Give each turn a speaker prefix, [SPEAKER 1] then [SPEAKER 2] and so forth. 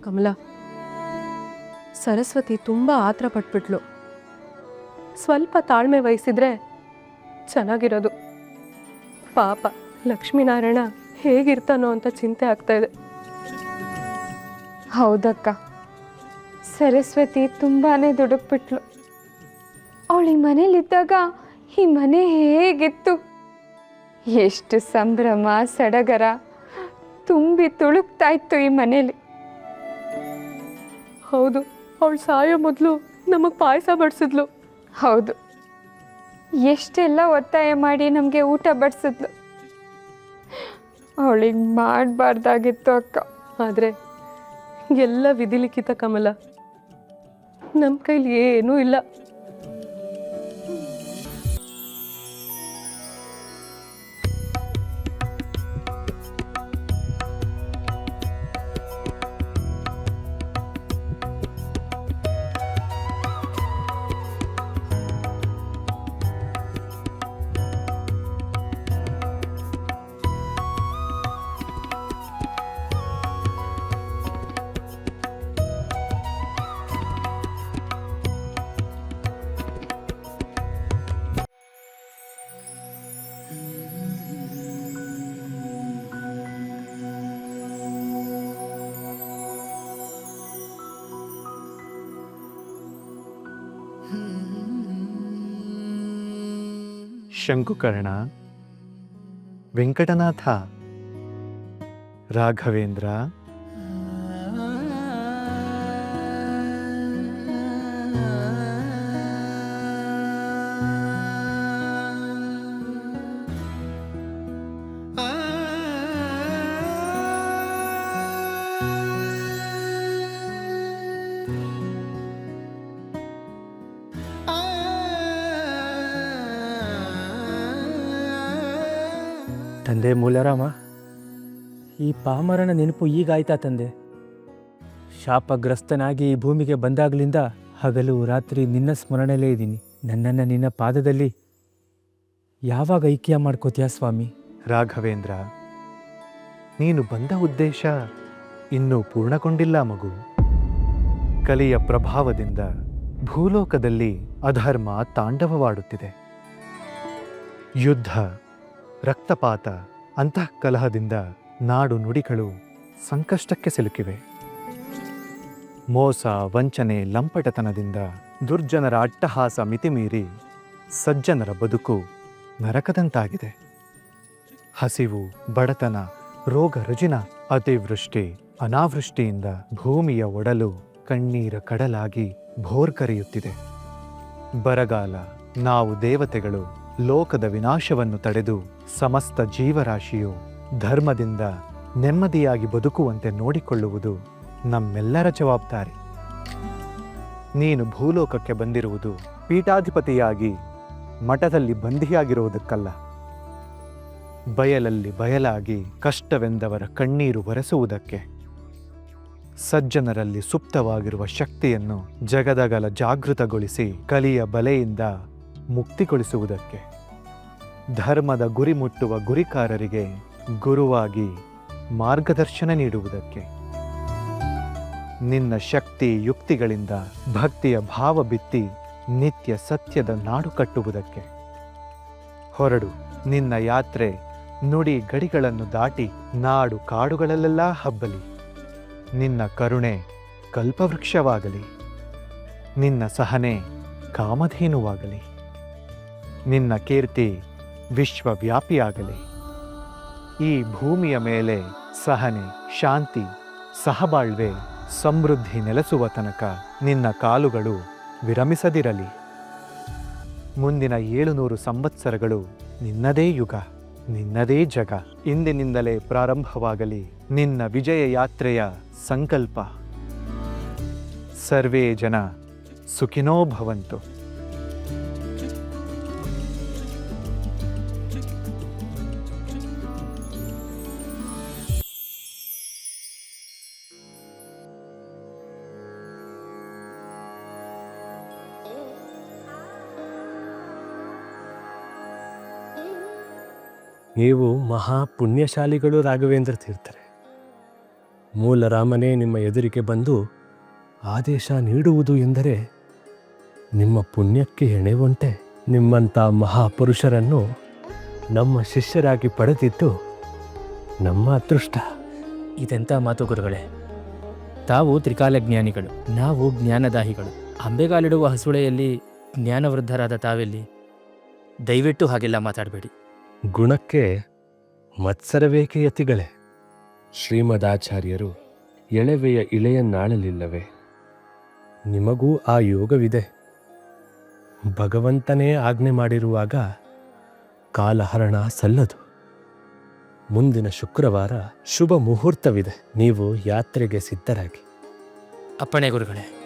[SPEAKER 1] ಕಮಲ, ಸರಸ್ವತಿ ತುಂಬ ಆತ್ರ ಪಟ್ಬಿಟ್ಲು. ಸ್ವಲ್ಪ ತಾಳ್ಮೆ ವಹಿಸಿದ್ರೆ ಚೆನ್ನಾಗಿರೋದು. ಪಾಪ ಲಕ್ಷ್ಮೀನಾರಾಯಣ ಹೇಗಿರ್ತಾನೋ ಅಂತ ಚಿಂತೆ ಆಗ್ತಾ ಇದೆ.
[SPEAKER 2] ಹೌದಕ್ಕ, ಸರಸ್ವತಿ ತುಂಬಾ ದುಡುಕ್ಬಿಟ್ಲು. ಅವಳು ಈ ಮನೇಲಿದ್ದಾಗ ಈ ಮನೆ ಹೇಗಿತ್ತು, ಎಷ್ಟು ಸಂಭ್ರಮ ಸಡಗರ ತುಂಬಿ ತುಳುಕ್ತಾ ಇತ್ತು ಈ ಮನೇಲಿ.
[SPEAKER 1] ಹೌದು, ಅವಳು ಸಾಯೋ ಮೊದಲು ನಮಗೆ ಪಾಯಸ ಬಡಿಸಿದ್ಲು.
[SPEAKER 2] ಹೌದು, ಎಷ್ಟೆಲ್ಲ ಒತ್ತಾಯ ಮಾಡಿ ನಮಗೆ ಊಟ ಬಡಿಸಿದ್ಲು. ಅವಳಿಗೆ ಮಾಡಬಾರ್ದಾಗಿತ್ತು ಅಕ್ಕ.
[SPEAKER 1] ಆದರೆ ಎಲ್ಲ ವಿಧಿಲಿಖಿತ ಕಮಲ, ನಮ್ಮ ಕೈಲಿ ಏನೂ ಇಲ್ಲ.
[SPEAKER 3] ಶಂಕುಕರ್ಣ, ವೆಂಕಟನಾಥ, ರಾಘವೇಂದ್ರ,
[SPEAKER 4] ತಂದೆ ಮೂಲ್ಯರಾಮ, ಈ ಪಾಮರನ ನೆನಪು ಈಗಾಯ್ತಾ ತಂದೆ? ಶಾಪಗ್ರಸ್ತನಾಗಿ ಈ ಭೂಮಿಗೆ ಬಂದಾಗಲಿಂದ ಹಗಲು ರಾತ್ರಿ ನಿನ್ನ ಸ್ಮರಣೆಯಲ್ಲೇ ಇದ್ದೀನಿ. ನನ್ನನ್ನು ನಿನ್ನ ಪಾದದಲ್ಲಿ ಯಾವಾಗ ಐಕ್ಯ ಮಾಡ್ಕೋತೀಯ ಸ್ವಾಮಿ?
[SPEAKER 3] ರಾಘವೇಂದ್ರ, ನೀನು ಬಂದ ಉದ್ದೇಶ ಇನ್ನೂ ಪೂರ್ಣಗೊಂಡಿಲ್ಲ ಮಗು. ಕಲಿಯ ಪ್ರಭಾವದಿಂದ ಭೂಲೋಕದಲ್ಲಿ ಅಧರ್ಮ ತಾಂಡವವಾಡುತ್ತಿದೆ. ಯುದ್ಧ, ರಕ್ತಪಾತ, ಅಂತಃಕಲಹದಿಂದ ನಾಡು ನುಡಿಗಳು ಸಂಕಷ್ಟಕ್ಕೆ ಸಿಲುಕಿವೆ. ಮೋಸ, ವಂಚನೆ, ಲಂಪಟತನದಿಂದ ದುರ್ಜನರ ಅಟ್ಟಹಾಸ ಮಿತಿಮೀರಿ ಸಜ್ಜನರ ಬದುಕು ನರಕದಂತಾಗಿದೆ. ಹಸಿವು, ಬಡತನ, ರೋಗ ರುಜಿನ, ಅತಿವೃಷ್ಟಿ, ಅನಾವೃಷ್ಟಿಯಿಂದ ಭೂಮಿಯ ಒಡಲು ಕಣ್ಣೀರ ಕಡಲಾಗಿ ಭೋರ್ಕರೆಯುತ್ತಿದೆ. ಬರಗಾಲ, ನಾವು ದೇವತೆಗಳು ಲೋಕದ ವಿನಾಶವನ್ನು ತಡೆದು ಸಮಸ್ತ ಜೀವರಾಶಿಯು ಧರ್ಮದಿಂದ ನೆಮ್ಮದಿಯಾಗಿ ಬದುಕುವಂತೆ ನೋಡಿಕೊಳ್ಳುವುದು ನಮ್ಮೆಲ್ಲರ ಜವಾಬ್ದಾರಿ. ನೀನು ಭೂಲೋಕಕ್ಕೆ ಬಂದಿರುವುದು ಪೀಠಾಧಿಪತಿಯಾಗಿ ಮಠದಲ್ಲಿ ಬಂಧಿಯಾಗಿರುವುದಕ್ಕಲ್ಲ, ಬಯಲಲ್ಲಿ ಬಯಲಾಗಿ ಕಷ್ಟವೆಂದವರ ಕಣ್ಣೀರು ಒರೆಸುವುದಕ್ಕೆ, ಸಜ್ಜನರಲ್ಲಿ ಸುಪ್ತವಾಗಿರುವ ಶಕ್ತಿಯನ್ನು ಜಗದಗಲ ಜಾಗೃತಗೊಳಿಸಿ ಕಲಿಯ ಬಲೆಯಿಂದ ಮುಕ್ತಿಗೊಳಿಸುವುದಕ್ಕೆ, ಧರ್ಮದ ಗುರಿ ಮುಟ್ಟುವ ಗುರಿಕಾರರಿಗೆ ಗುರುವಾಗಿ ಮಾರ್ಗದರ್ಶನ ನೀಡುವುದಕ್ಕೆ, ನಿನ್ನ ಶಕ್ತಿ ಯುಕ್ತಿಗಳಿಂದ ಭಕ್ತಿಯ ಭಾವ ಬಿತ್ತಿ ನಿತ್ಯ ಸತ್ಯದ ನಾಡು ಕಟ್ಟುವುದಕ್ಕೆ ಹೊರಡು. ನಿನ್ನ ಯಾತ್ರೆ ನುಡಿ ಗಡಿಗಳನ್ನು ದಾಟಿ ನಾಡು ಕಾಡುಗಳಲ್ಲೆಲ್ಲ ಹಬ್ಬಲಿ. ನಿನ್ನ ಕರುಣೆ ಕಲ್ಪವೃಕ್ಷವಾಗಲಿ, ನಿನ್ನ ಸಹನೆ ಕಾಮಧೇನುವಾಗಲಿ, ನಿನ್ನ ಕೀರ್ತಿ ವಿಶ್ವವ್ಯಾಪಿಯಾಗಲಿ. ಈ ಭೂಮಿಯ ಮೇಲೆ ಸಹನೆ, ಶಾಂತಿ, ಸಹಬಾಳ್ವೆ, ಸಮೃದ್ಧಿ ನೆಲೆಸುವ ತನಕ ನಿನ್ನ ಕಾಲುಗಳು ವಿರಮಿಸದಿರಲಿ. ಮುಂದಿನ 700 ಸಂವತ್ಸರಗಳು ನಿನ್ನದೇ ಯುಗ, ನಿನ್ನದೇ ಜಗ. ಇಂದಿನಿಂದಲೇ ಪ್ರಾರಂಭವಾಗಲಿ ನಿನ್ನ ವಿಜಯ ಯಾತ್ರೆಯ ಸಂಕಲ್ಪ. ಸರ್ವೇ ಜನ ಸುಖಿನೋ ಭವಂತು.
[SPEAKER 4] ನೀವು ಮಹಾ ಪುಣ್ಯಶಾಲಿಗಳು ರಾಘವೇಂದ್ರ ತೀರ್ಥರೆ.
[SPEAKER 5] ಮೂಲ ರಾಮನೇ ನಿಮ್ಮ ಎದುರಿಗೆ ಬಂದು ಆದೇಶ ನೀಡುವುದು ಎಂದರೆ ನಿಮ್ಮ ಪುಣ್ಯಕ್ಕೆ ಎಣೆವಂತೆ. ನಿಮ್ಮಂಥ ಮಹಾಪುರುಷರನ್ನು ನಮ್ಮ ಶಿಷ್ಯರಾಗಿ ಪಡೆದಿದ್ದು ನಮ್ಮ ಅದೃಷ್ಟ.
[SPEAKER 4] ಇದೆಂಥ ಮಾತು ಗುರುಗಳೇ. ತಾವು ತ್ರಿಕಾಲಜ್ಞಾನಿಗಳು, ನಾವು ಜ್ಞಾನದಾಹಿಗಳು. ಅಂಬೆಗಾಲಿಡುವ ಹಸುಳೆಯಲ್ಲಿ ಜ್ಞಾನವೃದ್ಧರಾದ ತಾವೆಲ್ಲಿ? ದಯವಿಟ್ಟು ಹಾಗೆಲ್ಲ ಮಾತಾಡಬೇಡಿ.
[SPEAKER 5] ಗುಣಕ್ಕೆ ಮತ್ಸರವೇಕೆ ಯತಿಗಳೇ? ಶ್ರೀಮದಾಚಾರ್ಯರು ಎಳೆವೆಯ ಇಳೆಯನ್ನಾಳಲಿಲ್ಲವೇ? ನಿಮಗೂ ಆ ಯೋಗವಿದೆ. ಭಗವಂತನೇ ಆಜ್ಞೆ ಮಾಡಿರುವಾಗ ಕಾಲಹರಣ ಸಲ್ಲದು. ಮುಂದಿನ ಶುಕ್ರವಾರ ಶುಭ ಮುಹೂರ್ತವಿದೆ. ನೀವು ಯಾತ್ರೆಗೆ ಸಿದ್ಧರಾಗಿ.
[SPEAKER 4] ಅಪ್ಪಣೆ ಗುರುಗಳೇ.